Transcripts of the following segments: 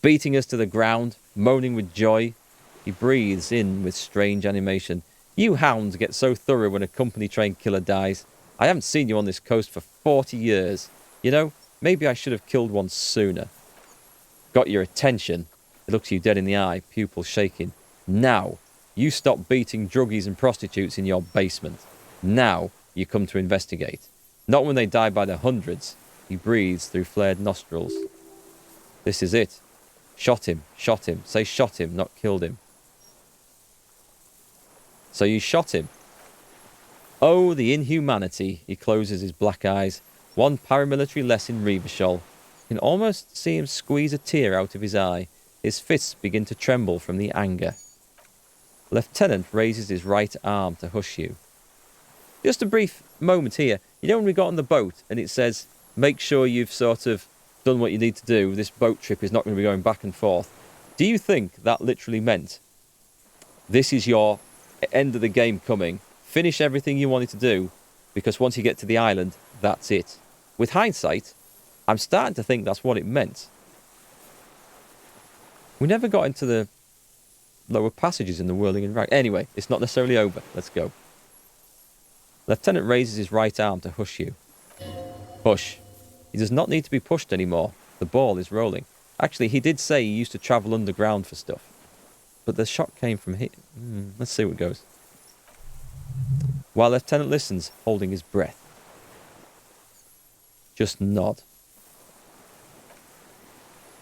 beating us to the ground, moaning with joy. He breathes in with strange animation. You hounds get so thorough when a company-trained killer dies. I haven't seen you on this coast for 40 years. You know, maybe I should have killed one sooner. Got your attention. He looks you dead in the eye, pupils shaking. Now, you stop beating druggies and prostitutes in your basement. Now, you come to investigate. Not when they die by the hundreds. He breathes through flared nostrils. This is it. Shot him, shot him. Say shot him, not killed him. So you shot him. Oh, the inhumanity. He closes his black eyes. One paramilitary less in Revachol. You can almost see him squeeze a tear out of his eye. His fists begin to tremble from the anger. Lieutenant raises his right arm to hush you. Just a brief moment here. You know when we got on the boat and it says, make sure you've sort of done what you need to do. This boat trip is not going to be going back and forth. Do you think that literally meant this is your end of the game coming? Finish everything you wanted to do, because once you get to the island, that's it. With hindsight, I'm starting to think that's what it meant. We never got into the lower passages in the whirling and rag. Anyway, it's not necessarily over. Let's go. Lieutenant raises his right arm to hush you. Hush. He does not need to be pushed anymore. The ball is rolling. Actually, he did say he used to travel underground for stuff. But the shot came from here. Let's see what goes. While Lieutenant listens, holding his breath. Just nod.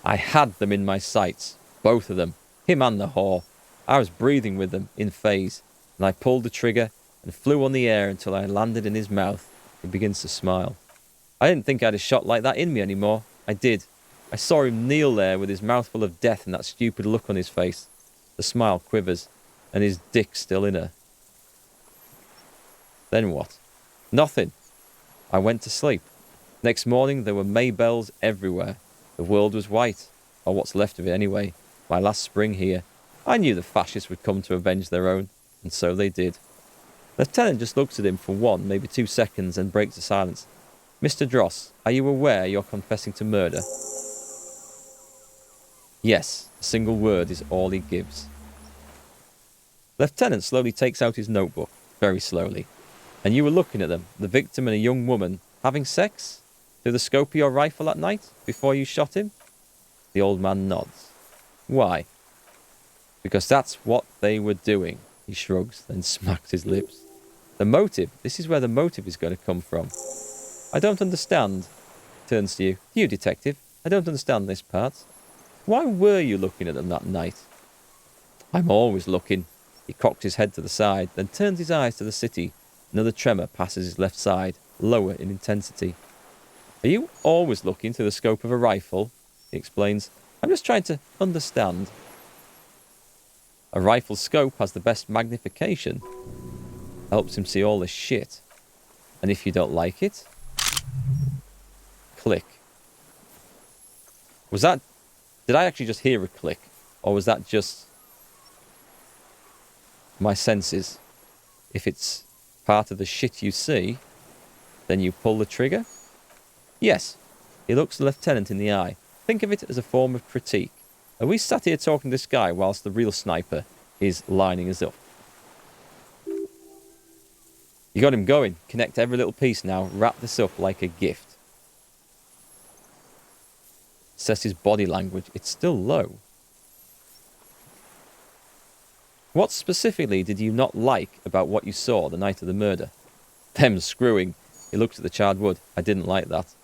I had them in my sights. Both of them. Him and the whore. I was breathing with them, in phase. And I pulled the trigger and flew on the air until I landed in his mouth. He begins to smile. I didn't think I had a shot like that in me anymore. I did. I saw him kneel there with his mouth full of death and that stupid look on his face. The smile quivers, and his dick still in her. Then what? Nothing. I went to sleep. Next morning there were Maybells everywhere. The world was white, or what's left of it anyway. My last spring here. I knew the fascists would come to avenge their own, and so they did. Lieutenant just looks at him for 1, maybe 2 seconds and breaks the silence. Mr. Dross, are you aware you're confessing to murder? Yes, a single word is all he gives. Lieutenant slowly takes out his notebook, very slowly. And you were looking at them, the victim and a young woman, having sex? Through the scope of your rifle at night, before you shot him? The old man nods. Why? Because that's what they were doing. He shrugs, then smacks his lips. The motive, this is where the motive is going to come from. I don't understand. Turns to you. You, detective, I don't understand this part. Why were you looking at them that night? I'm always looking. He cocks his head to the side, then turns his eyes to the city. Another tremor passes his left side, lower in intensity. Are you always looking through the scope of a rifle? He explains. I'm just trying to understand. A rifle's scope has the best magnification. Helps him see all the shit. And if you don't like it... Click. Was that... Did I actually just hear a click? Or was that just... my senses? If it's part of the shit you see, then you pull the trigger? Yes. He looks the lieutenant in the eye. Think of it as a form of critique. Are we sat here talking to this guy whilst the real sniper is lining us up? You got him going. Connect every little piece now. Wrap this up like a gift. Says his body language. It's still low. What specifically did you not like about what you saw the night of the murder? Them screwing. He looked at the charred wood. I didn't like that.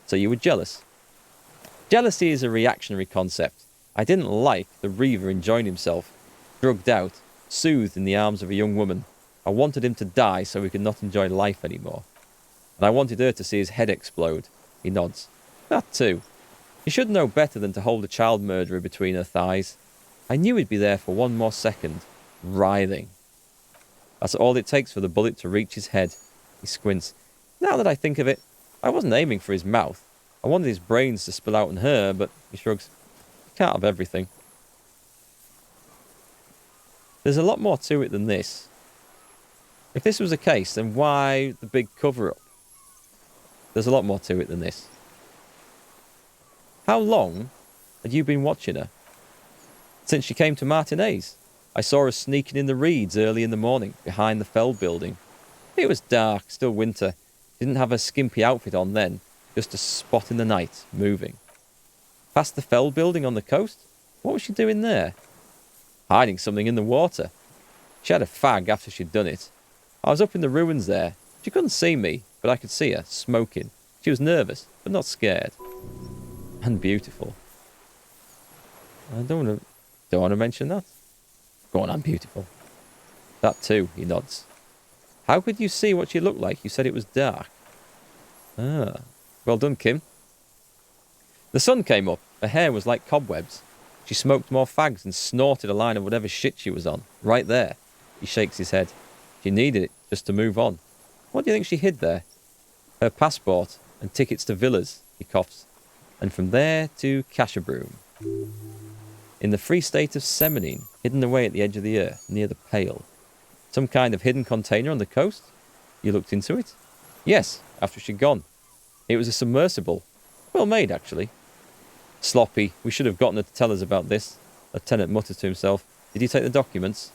So you were jealous. Jealousy is a reactionary concept. I didn't like the Reaver enjoying himself, drugged out, soothed in the arms of a young woman. I wanted him to die so he could not enjoy life anymore. And I wanted her to see his head explode. He nods. That too. You should know better than to hold a child murderer between her thighs. I knew he'd be there for 1 more second, writhing. That's all it takes for the bullet to reach his head. He squints. Now that I think of it, I wasn't aiming for his mouth. I wanted his brains to spill out on her, but he shrugs. You can't have everything. There's a lot more to it than this. If this was a case, then why the big cover-up? There's a lot more to it than this. How long Had you been watching her? Since she came to Martinez. I saw her sneaking in the reeds early in the morning, behind the Feld building. It was dark, still winter. Didn't have a skimpy outfit on then, just a spot in the night, moving. Past the Feld building on the coast? What was she doing there? Hiding something in the water. She had a fag after she'd done it. I was up in the ruins there. She couldn't see me, but I could see her, smoking. She was nervous, but not scared. And beautiful. I don't want to mention that. Go on, I'm beautiful. That too, he nods. How could you see what she looked like? You said it was dark. Ah, well done, Kim. The sun came up. Her hair was like cobwebs. She smoked more fags and snorted a line of whatever shit she was on. Right there. He shakes his head. She needed it just to move on. What do you think she hid there? Her passport and tickets to villas, he coughs. And from there to Cashabroom. In the free state of Semenine, hidden away at the edge of the earth, near the Pale. Some kind of hidden container on the coast? You looked into it? Yes, after she'd gone. It was a submersible. Well made, actually. Sloppy. We should have gotten her to tell us about this. Lieutenant muttered to himself. Did you take the documents?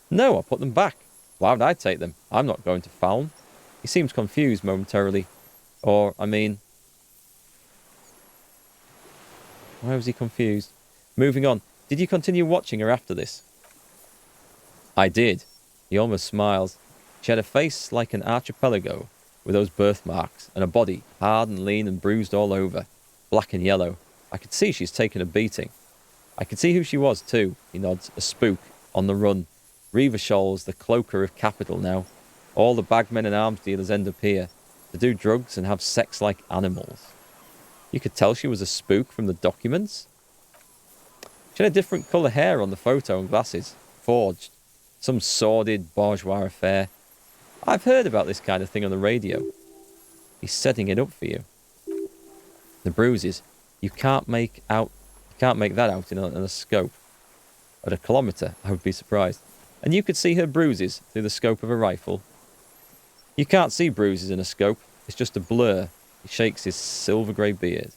No, I put them back. Why would I take them? I'm not going to Falm. He seems confused momentarily. Or, I mean... Why was he confused? Moving on. Did you continue watching her after this? I did. He almost smiles. She had a face like an archipelago, with those birthmarks, and a body, hard and lean and bruised all over, black and yellow. I could see she's taken a beating. I could see who she was too, he nods, a spook, on the run. Reaver-Shoals, the cloaker of capital now. All the bagmen and arms dealers end up here, to do drugs and have sex like animals. You could tell she was a spook from the documents? She had a different colour hair on the photo and glasses, forged. Some sordid bourgeois affair. I've heard about this kind of thing on the radio. He's setting it up for you. The bruises, you can't make that out in a scope. At a kilometre, I would be surprised. And you could see her bruises through the scope of a rifle. You can't see bruises in a scope. It's just a blur. He shakes his silver grey beard.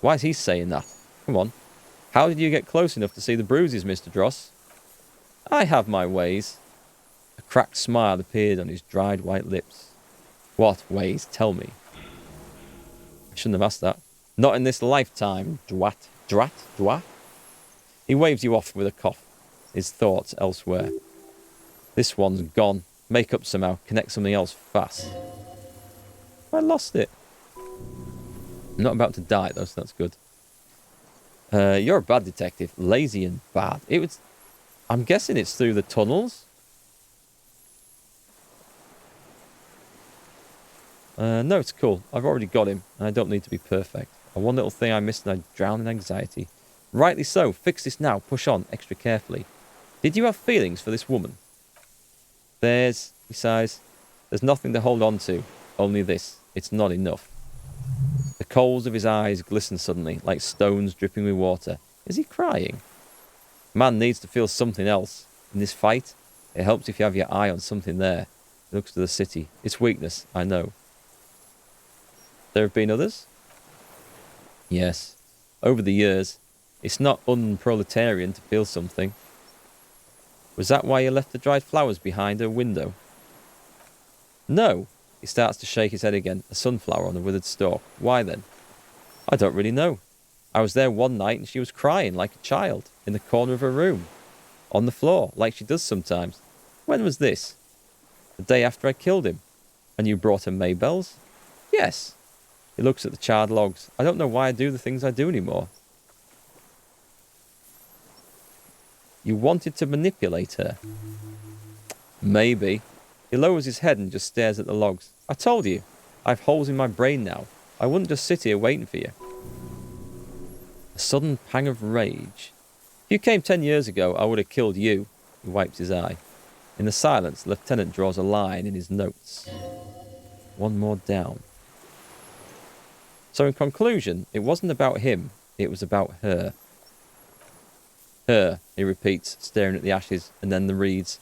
Why is he saying that? Come on. How did you get close enough to see the bruises, Mr. Dross? I have my ways. A cracked smile appeared on his dried white lips. What ways? Tell me. I shouldn't have asked that. Not in this lifetime, drat. He waves you off with a cough, his thoughts elsewhere. This one's gone. Make up somehow, connect something else fast. I lost it. I'm not about to die though, so that's good. You're a bad detective. Lazy and bad. I'm guessing it's through the tunnels. No, it's cool. I've already got him, and I don't need to be perfect. One little thing I missed and I drown in anxiety. Rightly so. Fix this now. Push on, extra carefully. Did you have feelings for this woman? He sighs, there's nothing to hold on to. Only this. It's not enough. The coals of his eyes glisten suddenly, like stones dripping with water. Is he crying? Man needs to feel something else. In this fight, it helps if you have your eye on something there. He looks to the city. It's weakness, I know. There have been others? Yes. Over the years, it's not unproletarian to feel something. Was that why you left the dried flowers behind her window? No. He starts to shake his head again, a sunflower on a withered stalk. Why then? I don't really know. I was there one night and she was crying like a child, in the corner of her room. On the floor, like she does sometimes. When was this? The day after I killed him. And you brought her Maybells? Yes. He looks at the charred logs. I don't know why I do the things I do anymore. You wanted to manipulate her? Maybe. He lowers his head and just stares at the logs. I told you, I've holes in my brain now. I wouldn't just sit here waiting for you. A sudden pang of rage. If you came 10 years ago, I would have killed you. He wipes his eye. In the silence, the lieutenant draws a line in his notes. One more down. So in conclusion, it wasn't about him, it was about her. Her, he repeats, staring at the ashes and then the reeds.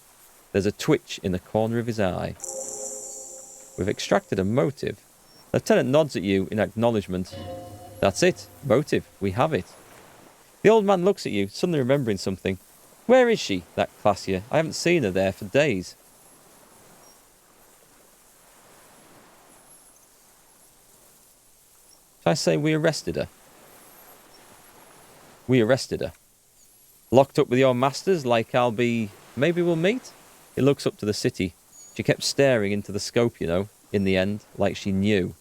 There's a twitch in the corner of his eye. We've extracted a motive. The lieutenant nods at you in acknowledgement. That's it. Motive. We have it. The old man looks at you, suddenly remembering something. Where is she, that Classier? I haven't seen her there for days. Should I say we arrested her? We arrested her. Locked up with your masters like I'll be... Maybe we'll meet? He looks up to the city. She kept staring into the scope, you know, in the end, like she knew.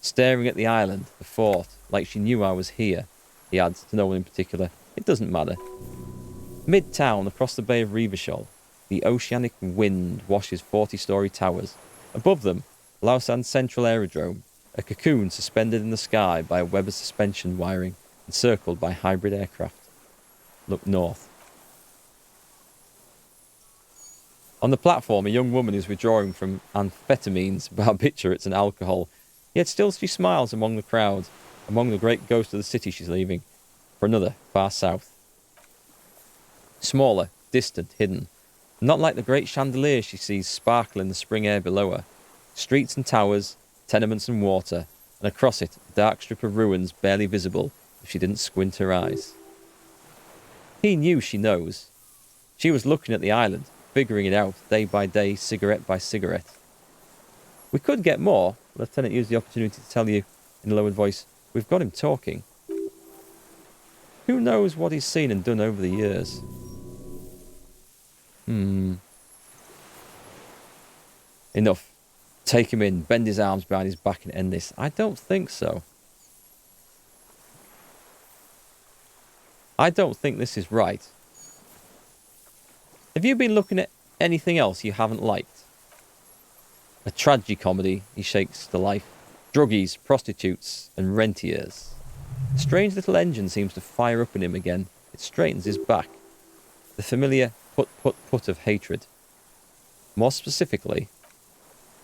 Staring at the island, the fort, like she knew I was here. He adds, to no one in particular. It doesn't matter. Mid-town, across the Bay of Revachol, the oceanic wind washes 40-storey towers. Above them, Lausanne Central Aerodrome, a cocoon suspended in the sky by a web of suspension wiring, encircled by hybrid aircraft. Look north. On the platform, a young woman is withdrawing from amphetamines, barbiturates and alcohol. Yet still she smiles among the crowd, among the great ghosts of the city she's leaving, for another, far south. Smaller, distant, hidden. Not like the great chandeliers she sees sparkle in the spring air below her. Streets and towers, tenements and water, and across it, a dark strip of ruins barely visible if she didn't squint her eyes. He knew she knows. She was looking at the island, figuring it out, day by day, cigarette by cigarette. We could get more. Lieutenant used the opportunity to tell you, in a lowered voice, we've got him talking. Who knows what he's seen and done over the years? Enough. Take him in, bend his arms behind his back and end this. I don't think so. I don't think this is right. Have you been looking at anything else you haven't liked? A tragicomedy, he shakes to life. Druggies, prostitutes, and rentiers. A strange little engine seems to fire up in him again. It straightens his back. The familiar put of hatred. More specifically,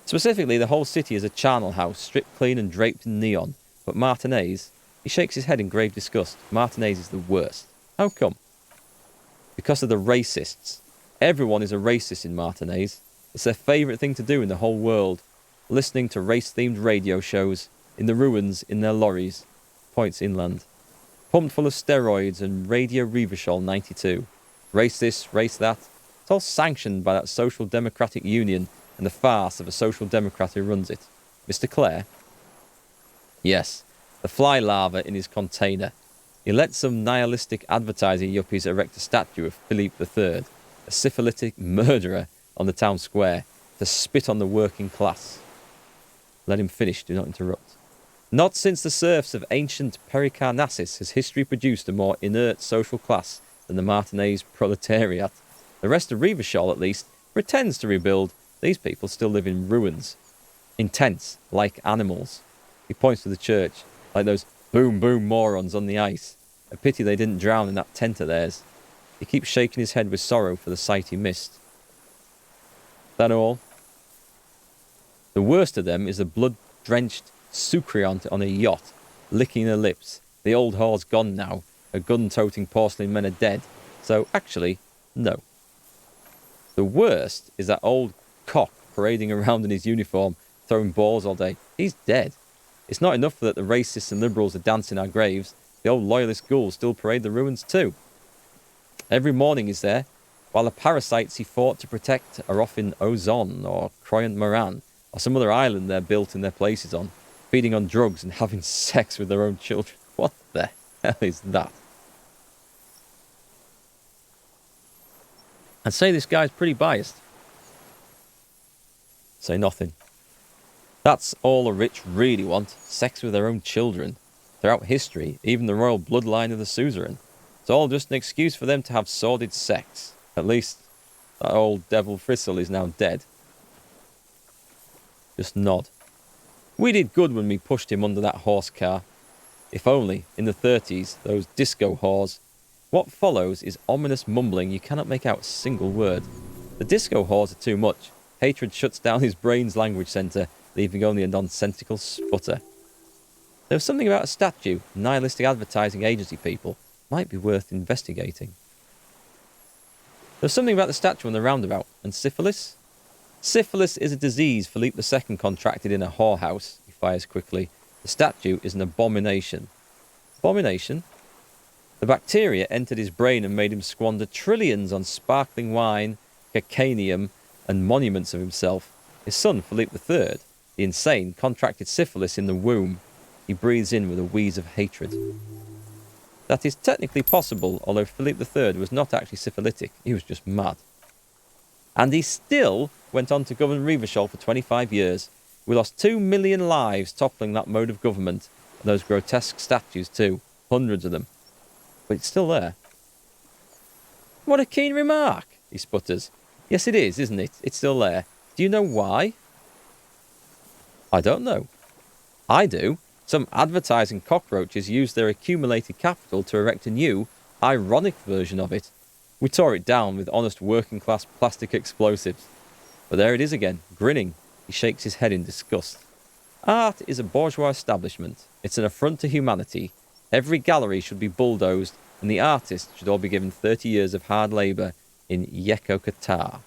the whole city is a charnel house, stripped clean and draped in neon. But Martinez, he shakes his head in grave disgust. Martinez is the worst. How come? Because of the racists. Everyone is a racist in Martinez. It's their favourite thing to do in the whole world. Listening to race-themed radio shows, in the ruins, in their lorries. Points inland. Pumped full of steroids and Radio Revachol 92. Race this, race that. It's all sanctioned by that Social Democratic Union and the farce of a Social Democrat who runs it. Mr. Clare? Yes, the fly larva in his container. He let some nihilistic advertising yuppies erect a statue of Philippe III, a syphilitic murderer, on the town square, to spit on the working class. Let him finish, do not interrupt. Not since the serfs of ancient Pericarnassus has history produced a more inert social class than the Martinez proletariat. The rest of Revachol, at least, pretends to rebuild. These people still live in ruins. In tents, like animals. He points to the church, like those boom-boom morons on the ice. A pity they didn't drown in that tent of theirs. He keeps shaking his head with sorrow for the sight he missed. That all? The worst of them is a blood-drenched Sucreant on a yacht, licking her lips. The old whore's gone now. Her gun-toting porcelain men are dead. So, actually, no. The worst is that old cock parading around in his uniform, throwing balls all day. He's dead. It's not enough that the racists and liberals are dancing our graves. The old loyalist ghouls still parade the ruins too. Every morning he's there, while the parasites he fought to protect are off in Ozon or Croyant Moran, or some other island they're built in their places on, feeding on drugs and having sex with their own children. What the hell is that? I'd say this guy's pretty biased. Say nothing. That's all the rich really want, sex with their own children. Throughout history, even the royal bloodline of the suzerain. It's all just an excuse for them to have sordid sex. At least, that old devil Fristle is now dead. Just nod. We did good when we pushed him under that horse car. If only, in the 30s, those disco whores. What follows is ominous mumbling you cannot make out a single word. The disco whores are too much. Hatred shuts down his brain's language centre, leaving only a nonsensical sputter. There was something about a statue, nihilistic advertising agency people, might be worth investigating. There was something about the statue on the roundabout, and syphilis? Syphilis is a disease Philippe II contracted in a whorehouse, he fires quickly. The statue is an abomination. Abomination? The bacteria entered his brain and made him squander trillions on sparkling wine, cacanium, and monuments of himself. His son, Philippe III, the insane, contracted syphilis in the womb. He breathes in with a wheeze of hatred. That is technically possible, although Philippe III was not actually syphilitic. He was just mad. And he still went on to govern Revachol for 25 years. We lost 2 million lives toppling that mode of government. And those grotesque statues too. Hundreds of them. But it's still there. What a keen remark, he sputters. Yes, it is, isn't it? It's still there. Do you know why? I don't know. I do. Some advertising cockroaches used their accumulated capital to erect a new, ironic version of it. We tore it down with honest working-class plastic explosives. But there it is again, grinning. He shakes his head in disgust. Art is a bourgeois establishment. It's an affront to humanity. Every gallery should be bulldozed, and the artists should all be given 30 years of hard labour in Yeko Qatar.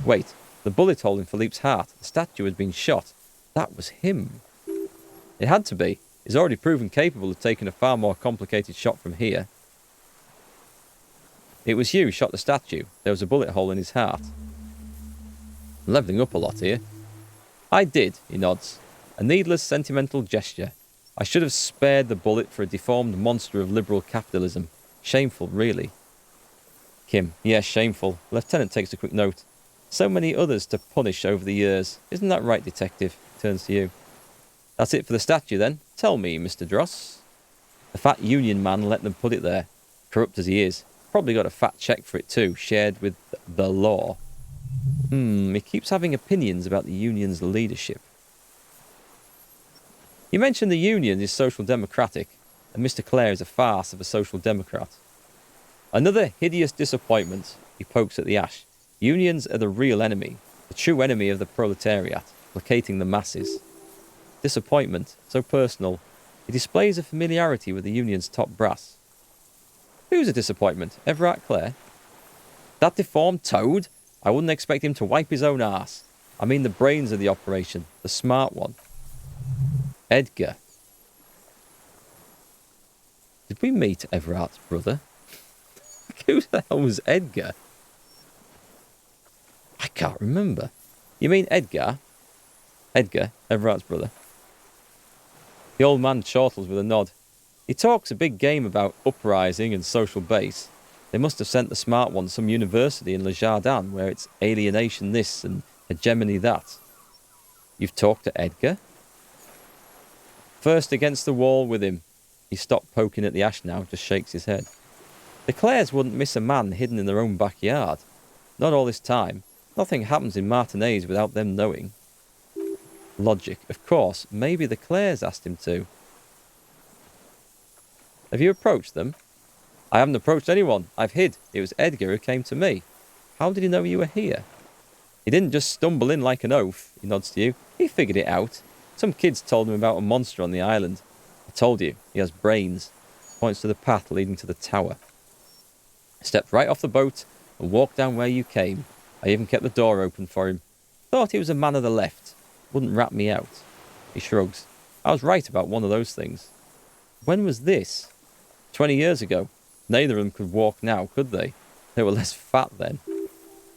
Wait, the bullet hole in Philippe's heart. The statue had been shot. That was him. It had to be. He's already proven capable of taking a far more complicated shot from here. It was you who shot the statue. There was a bullet hole in his heart. I'm levelling up a lot here. I did, he nods. A needless sentimental gesture. I should have spared the bullet for a deformed monster of liberal capitalism. Shameful, really. Kim, yes, shameful. The lieutenant takes a quick note. So many others to punish over the years. Isn't that right, detective? Turns to you. That's it for the statue, then. Tell me, Mr. Dross. The fat union man let them put it there. Corrupt as he is. Probably got a fat cheque for it too, shared with the law. He keeps having opinions about the union's leadership. You mentioned the union is social democratic, and Mr. Clare is a farce of a social democrat. Another hideous disappointment. He pokes at the ash. Unions are the real enemy, the true enemy of the proletariat, placating the masses. Disappointment, so personal. He displays a familiarity with the union's top brass. Who's a disappointment? Everard Clare? That deformed toad? I wouldn't expect him to wipe his own arse. I mean the brains of the operation, the smart one. Edgar. Did we meet Everard's brother? Who the hell was Edgar? I can't remember. You mean Edgar? Edgar, Everard's brother. The old man chortles with a nod. He talks a big game about uprising and social base. They must have sent the smart one to some university in Le Jardin where it's alienation this and hegemony that. You've talked to Edgar? First against the wall with him. He stopped poking at the ash now, just shakes his head. The Clares wouldn't miss a man hidden in their own backyard. Not all this time. Nothing happens in Martinez without them knowing. Logic. Of course, maybe the Clares asked him to. Have you approached them? I haven't approached anyone. I've hid. It was Edgar who came to me. How did he know you were here? He didn't just stumble in like an oaf, he nods to you. He figured it out. Some kids told him about a monster on the island. I told you, he has brains. Points to the path leading to the tower. I stepped right off the boat and walked down where you came. I even kept the door open for him. Thought he was a man of the left. Wouldn't rat me out. He shrugs. I was right about one of those things. When was this? 20 years ago. Neither of them could walk now, could they? They were less fat then.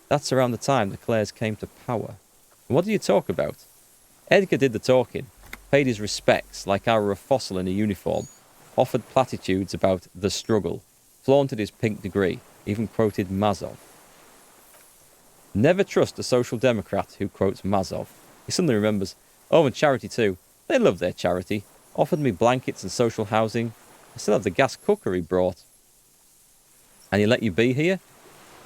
That's around the time the Clares came to power. And what do you talk about? Edgar did the talking. Paid his respects like I were a fossil in a uniform. Offered platitudes about the struggle. Flaunted his pink degree. Even quoted Mazov. Never trust a social democrat who quotes Mazov. He suddenly remembers. Oh, and charity too. They love their charity. Offered me blankets and social housing. I still have the gas cooker he brought. And he let you be here?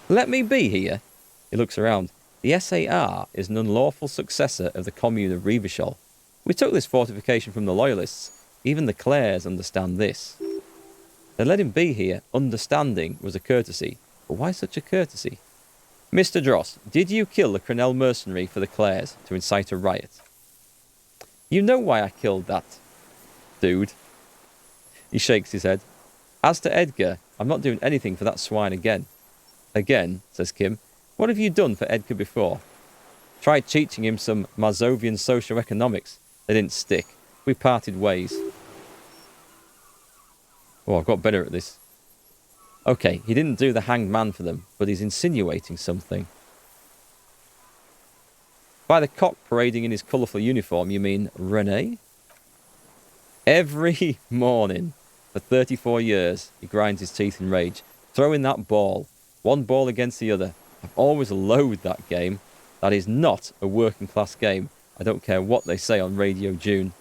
Let me be here? He looks around. The SAR is an unlawful successor of the commune of Revachol. We took this fortification from the loyalists. Even the Clares understand this. They let him be here. Understanding was a courtesy. But why such a courtesy? Mr. Dross, did you kill the Crenel mercenary for the Clares to incite a riot? You know why I killed that dude. He shakes his head. As to Edgar, I'm not doing anything for that swine again. Again, says Kim. What have you done for Edgar before? Tried teaching him some Mazovian socioeconomics. They didn't stick. we parted ways. Oh, I've got better at this. Okay, he didn't do the hanged man for them, but he's insinuating something. By the cock parading in his colourful uniform, you mean René? Every morning, for 34 years, he grinds his teeth in rage, throwing that ball, one ball against the other. I've always loathed that game. That is not a working class game. I don't care what they say on Radio June.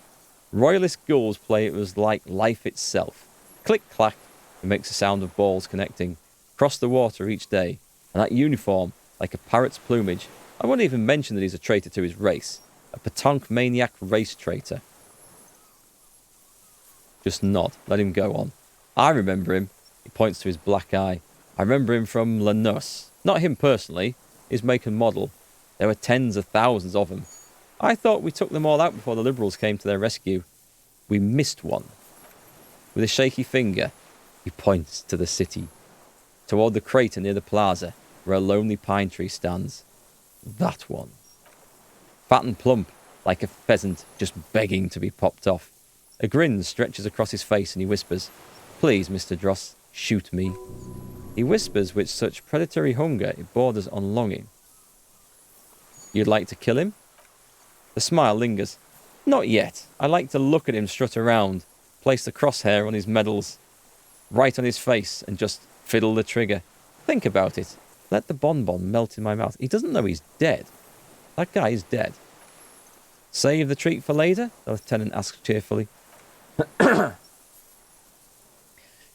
Royalist ghouls play it was like life itself. Click clack, it makes the sound of balls connecting. Cross the water each day, and that uniform, like a parrot's plumage. I won't even mention that he's a traitor to his race. A Petanque maniac race traitor. Just nod. Let him go on. I remember him. He points to his black eye. I remember him from La Noce. Not him personally. His make and model. There were tens of thousands of them. I thought we took them all out before the Liberals came to their rescue. We missed one. With a shaky finger, he points to the city. Toward the crater near the plaza, where a lonely pine tree stands. That one. Fat and plump, like a pheasant just begging to be popped off. A grin stretches across his face and he whispers, "Please, Mr. Dross, shoot me." He whispers with such predatory hunger it borders on longing. You'd like to kill him? The smile lingers. Not yet. I like to look at him strut around, place the crosshair on his medals, right on his face, and just fiddle the trigger. Think about it. Let the bonbon melt in my mouth. He doesn't know he's dead. That guy is dead. Save the treat for later? The lieutenant asks cheerfully.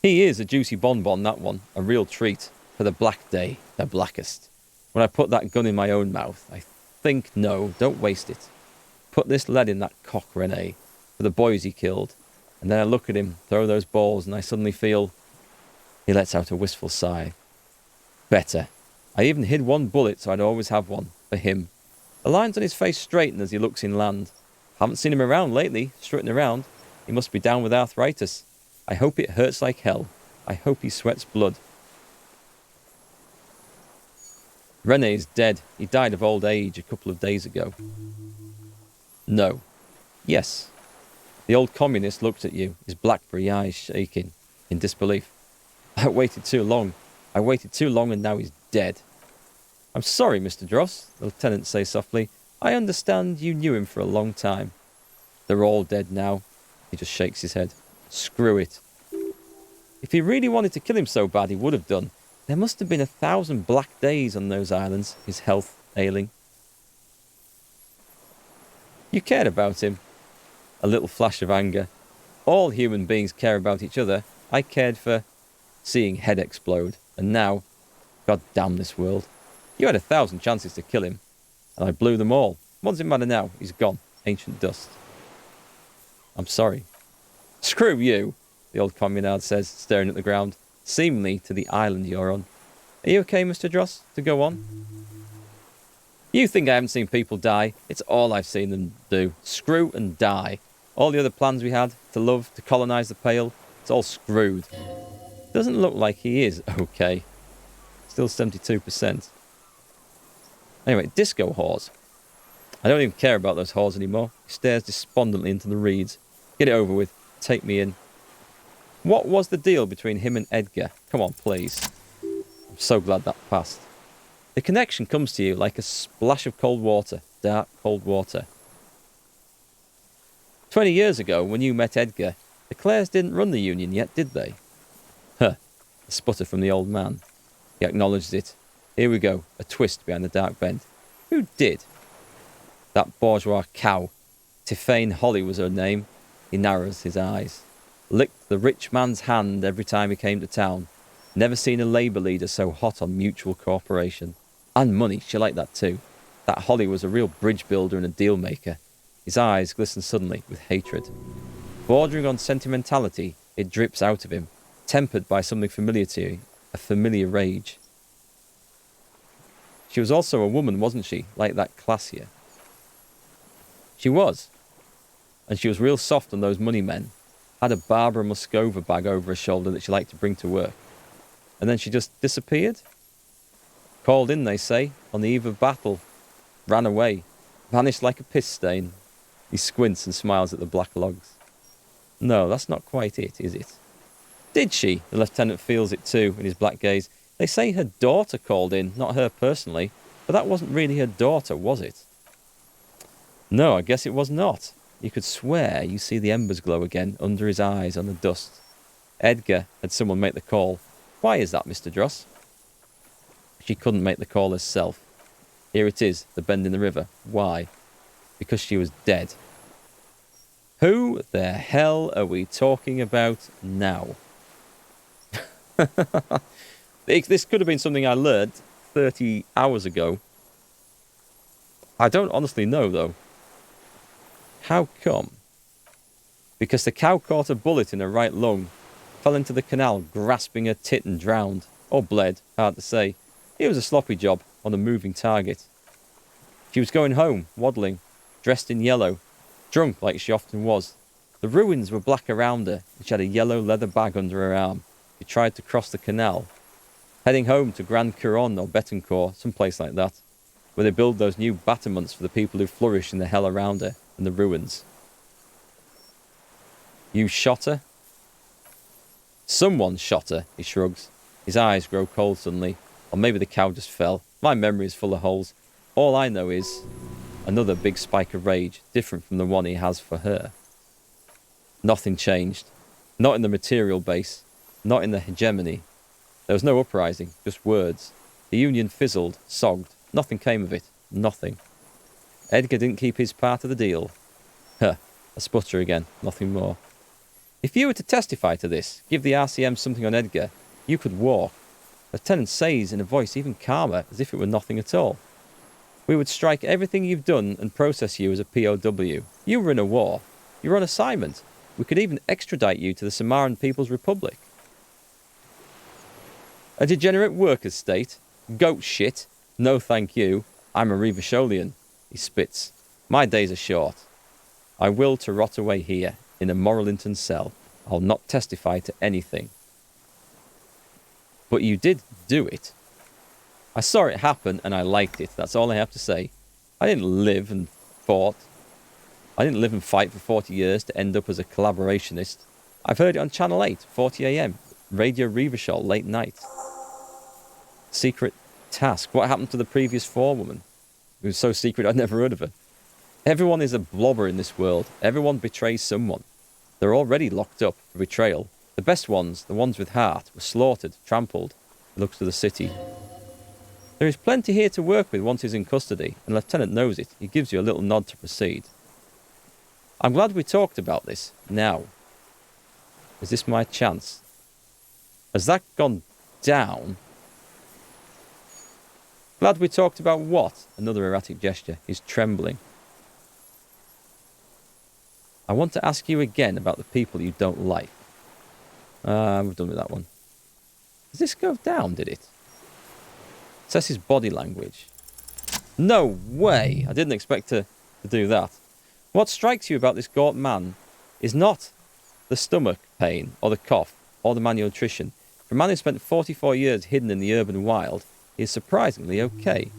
He is a juicy bonbon, that one. A real treat. For the black day. The blackest. When I put that gun in my own mouth, I think, no, don't waste it. Put this lead in that cock, René. For the boys he killed. And then I look at him, throw those balls, and I suddenly feel... He lets out a wistful sigh. Better. I even hid one bullet so I'd always have one. For him. The lines on his face straighten as he looks inland. Haven't seen him around lately, strutting around. He must be down with arthritis. I hope it hurts like hell. I hope he sweats blood. René's dead. He died of old age a couple of days ago. No. Yes. The old communist looked at you, his blackberry eyes shaking in disbelief. I waited too long. I waited too long and now he's dead. I'm sorry, Mr. Dross, the lieutenant says softly. I understand you knew him for a long time. They're all dead now. He just shakes his head. Screw it. If he really wanted to kill him so bad, he would have done. There must have been 1,000 black days on those islands, his health ailing. You cared about him. A little flash of anger. All human beings care about each other. I cared for seeing head explode. And now, God damn this world. You had 1,000 chances to kill him. And I blew them all. What does it matter now? He's gone. Ancient dust. I'm sorry. Screw you, the old communard says, staring at the ground, seemingly to the island you're on. Are you okay, Mr. Dross, to go on? You think I haven't seen people die? It's all I've seen them do. Screw and die. All the other plans we had, to love, to colonise the Pale, it's all screwed. Doesn't look like he is okay. Still 72%. Anyway, disco whores. I don't even care about those whores anymore. He stares despondently into the reeds. Get it over with. Take me in. What was the deal between him and Edgar? Come on, please. I'm so glad that passed. The connection comes to you like a splash of cold water. Dark, cold water. 20 years ago, when you met Edgar, the Clares didn't run the union yet, did they? Huh. A sputter from the old man. He acknowledges it. Here we go. A twist behind the dark bend. Who did? That bourgeois cow. Tiffane Holly was her name. He narrows his eyes. Licked the rich man's hand every time he came to town. Never seen a labour leader so hot on mutual cooperation. And money, she liked that too. That Holly was a real bridge builder and a deal maker. His eyes glisten suddenly with hatred. Bordering on sentimentality, it drips out of him, tempered by something familiar to you, a familiar rage. She was also a woman, wasn't she? Like that classier. She was. And she was real soft on those money men. Had a Barbara Muscova bag over her shoulder that she liked to bring to work. And then she just disappeared? Called in, they say, on the eve of battle. Ran away. Vanished like a piss stain. He squints and smiles at the black logs. No, that's not quite it, is it? Did she? The lieutenant feels it too in his black gaze. They say her daughter called in, not her personally, but that wasn't really her daughter, was it? No, I guess it was not. You could swear you see the embers glow again under his eyes on the dust. Edgar had someone make the call. Why is that, Mr. Dross? She couldn't make the call herself. Here it is, the bend in the river. Why? Because she was dead. Who the hell are we talking about now? This could have been something I learned 30 hours ago. I don't honestly know, though. How come? Because the cow caught a bullet in her right lung, fell into the canal grasping her tit and drowned. Or bled, hard to say. It was a sloppy job on a moving target. She was going home, waddling, dressed in yellow, drunk like she often was. The ruins were black around her, and she had a yellow leather bag under her arm. She tried to cross the canal, heading home to Grand Couronne or Betancourt, someplace like that, where they build those new battlements for the people who flourish in the hell around her and the ruins. You shot her? Someone shot her, he shrugs. His eyes grow cold suddenly. Or maybe the cow just fell. My memory is full of holes. All I know is another big spike of rage, different from the one he has for her. Nothing changed. Not in the material base. Not in the hegemony. There was no uprising, just words. The Union fizzled, sogged. Nothing came of it. Nothing. Edgar didn't keep his part of the deal. Huh. A sputter again. Nothing more. If you were to testify to this, give the RCM something on Edgar, you could walk. Lieutenant says in a voice even calmer, as if it were nothing at all. We would strike everything you've done and process you as a POW. You were in a war. You were on assignment. We could even extradite you to the Samaran People's Republic. A degenerate workers' state? Goat shit? No thank you. I'm a Revacholian. He spits. My days are short. I will to rot away here, in a Moralington cell. I'll not testify to anything. But you did do it. I saw it happen and I liked it. That's all I have to say. I didn't live and fought. I didn't live and fight for 40 years to end up as a collaborationist. I've heard it on Channel 8, 40 AM, Radio Revachol, late night. Secret task. What happened to the previous forewoman? It was so secret I'd never heard of her. Everyone is a blobber in this world. Everyone betrays someone. They're already locked up for betrayal. The best ones, the ones with heart, were slaughtered, trampled. He looks to the city. There is plenty here to work with once he's in custody, and Lieutenant knows it. He gives you a little nod to proceed. I'm glad we talked about this. Now. Is this my chance? Has that gone down? Glad we talked about what? Another erratic gesture. He's trembling. I want to ask you again about the people you don't like. We've done with that one. Does this go down, did it? It says his body language. No way! I didn't expect to do that. What strikes you about this gaunt man is not the stomach pain, or the cough, or the malnutrition. For a man who spent 44 years hidden in the urban wild, he is surprisingly okay.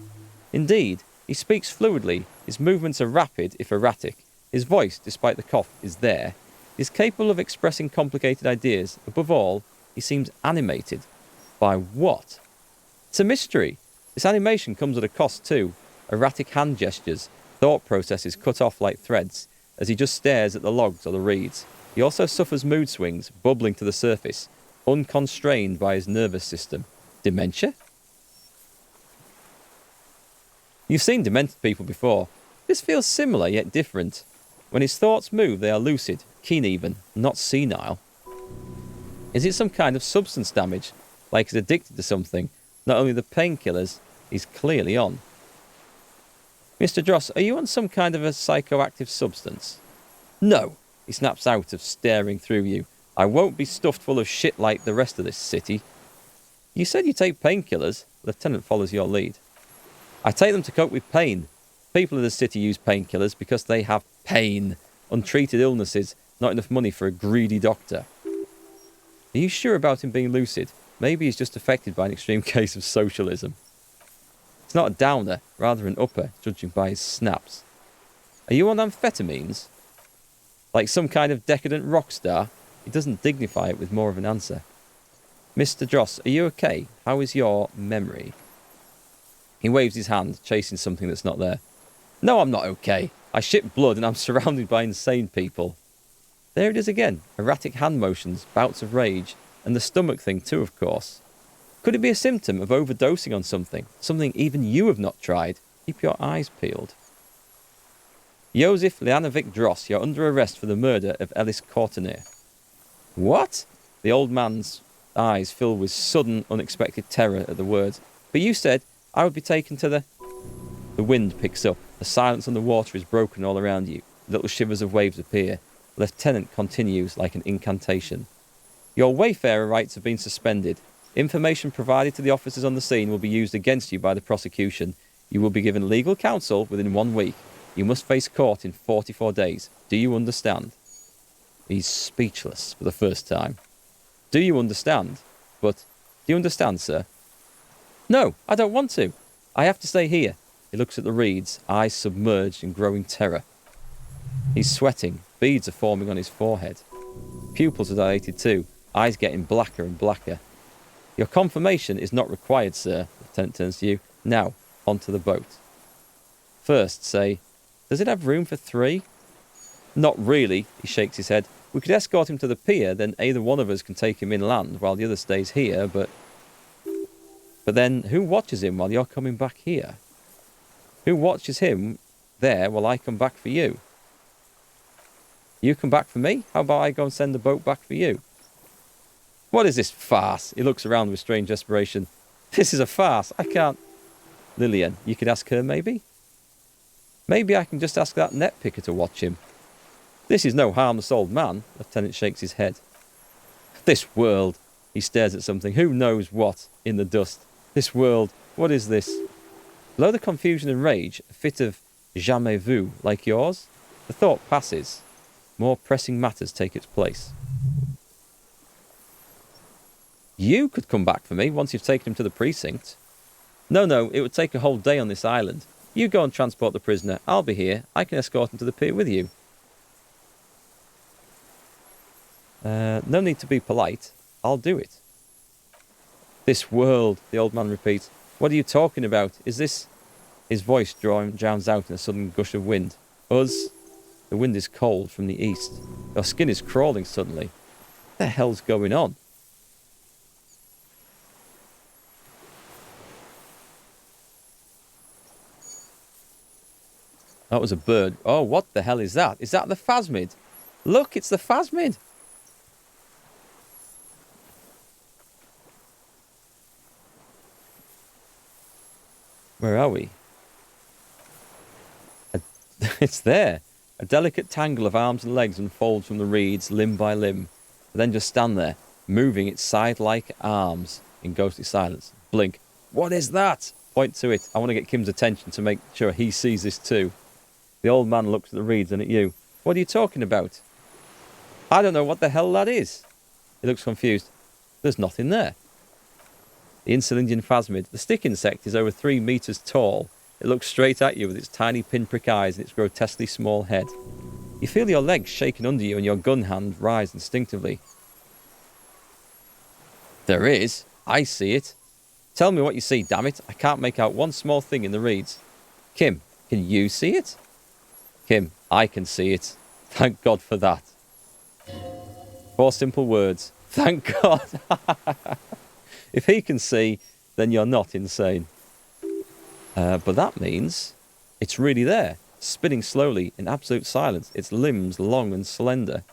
Indeed, he speaks fluidly, his movements are rapid, if erratic. His voice, despite the cough, is there. He is capable of expressing complicated ideas. Above all, he seems animated. By what? It's a mystery. This animation comes at a cost too. Erratic hand gestures, thought processes cut off like threads, as he just stares at the logs or the reeds. He also suffers mood swings, bubbling to the surface, unconstrained by his nervous system. Dementia? You've seen demented people before. This feels similar, yet different. When his thoughts move, they are lucid, keen even, not senile. Is it some kind of substance damage? Like he's addicted to something? Not only the painkillers, he's clearly on. Mr. Dross, are you on some kind of a psychoactive substance? No, he snaps out of staring through you. I won't be stuffed full of shit like the rest of this city. You said you take painkillers. Lieutenant follows your lead. I take them to cope with pain. People in the city use painkillers because they have pain. Untreated illnesses, not enough money for a greedy doctor. Are you sure about him being lucid? Maybe he's just affected by an extreme case of socialism. It's not a downer, rather an upper, judging by his snaps. Are you on amphetamines? Like some kind of decadent rock star? He doesn't dignify it with more of an answer. Mr. Dross, are you okay? How is your memory? He waves his hand, chasing something that's not there. No, I'm not okay. I shit blood and I'm surrounded by insane people. There it is again. Erratic hand motions, bouts of rage, and the stomach thing too, of course. Could it be a symptom of overdosing on something? Something even you have not tried? Keep your eyes peeled. Josef Lianovic Dross, you're under arrest for the murder of Ellis Courtenay. What? The old man's eyes fill with sudden, unexpected terror at the words. But you said I would be taken to the... The wind picks up. The silence on the water is broken all around you. Little shivers of waves appear. The lieutenant continues like an incantation. Your wayfarer rights have been suspended. Information provided to the officers on the scene will be used against you by the prosecution. You will be given legal counsel within 1 week. You must face court in 44 days. Do you understand? He's speechless for the first time. Do you understand? But, do you understand, sir? No, I don't want to. I have to stay here. He looks at the reeds, eyes submerged in growing terror. He's sweating. Beads are forming on his forehead. Pupils are dilated too, eyes getting blacker and blacker. Your confirmation is not required, sir. The lieutenant turns to you. Now, onto the boat. First, say, does it have room for 3? Not really, he shakes his head. We could escort him to the pier, then either one of us can take him inland while the other stays here, but then who watches him while you're coming back here? Who watches him there while I come back for you? You come back for me? How about I go and send the boat back for you? What is this farce? He looks around with strange desperation. This is a farce. I can't... Lillian, you could ask her maybe? Maybe I can just ask that net picker to watch him. This is no harmless old man. The lieutenant shakes his head. This world. He stares at something. Who knows what in the dust? This world. What is this? Below the confusion and rage, a fit of jamais vu like yours. The thought passes. More pressing matters take its place. You could come back for me once you've taken him to the precinct. No, it would take a whole day on this island. You go and transport the prisoner. I'll be here. I can escort him to the pier with you. No need to be polite. I'll do it. This world, the old man repeats. What are you talking about? Is this... His voice drowns out in a sudden gush of wind. Us? The wind is cold from the east. Your skin is crawling suddenly. What the hell's going on? That was a bird. Oh, what the hell is that? Is that the phasmid? Look, it's the phasmid. Where are we? It's there. A delicate tangle of arms and legs unfolds from the reeds, limb by limb. And then just stand there, moving its side-like arms in ghostly silence. Blink. What is that? Point to it. I want to get Kim's attention to make sure he sees this too. The old man looks at the reeds and at you. What are you talking about? I don't know what the hell that is. He looks confused. There's nothing there. The Insulindian phasmid. The stick insect is over 3 meters tall. It looks straight at you with its tiny pinprick eyes and its grotesquely small head. You feel your legs shaking under you and your gun hand rise instinctively. There is. I see it. Tell me what you see, damn it. I can't make out one small thing in the reeds. Kim, can you see it? Kim, I can see it. Thank God for that. 4 simple words. Thank God. If he can see, then you're not insane. But that means it's really there, spinning slowly in absolute silence, its limbs long and slender.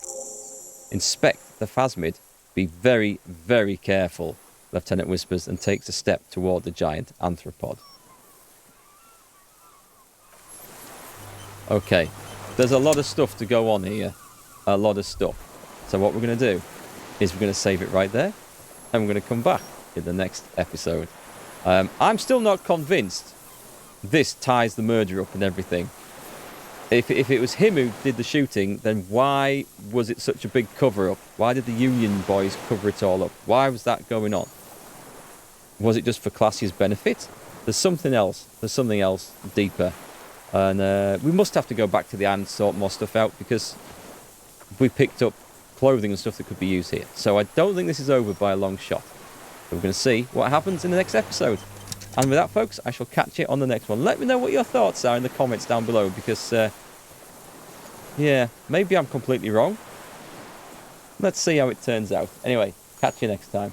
Inspect the phasmid. Be very, very careful, Lieutenant whispers and takes a step toward the giant anthropod. Okay, there's a lot of stuff to go on here. A lot of stuff. So what we're going to do is we're going to save it right there and we're going to come back in the next episode. I'm still not convinced this ties the murder up and everything. If it was him who did the shooting, then why was it such a big cover-up? Why did the Union boys cover it all up? Why was that going on? Was it just for Classia's benefit? There's something else. There's something else deeper. And we must have to go back to the island and sort more stuff out, because we picked up clothing and stuff that could be used here. So I don't think this is over by a long shot. But we're going to see what happens in the next episode. And with that, folks, I shall catch you on the next one. Let me know what your thoughts are in the comments down below, because, yeah, maybe I'm completely wrong. Let's see how it turns out. Anyway, catch you next time.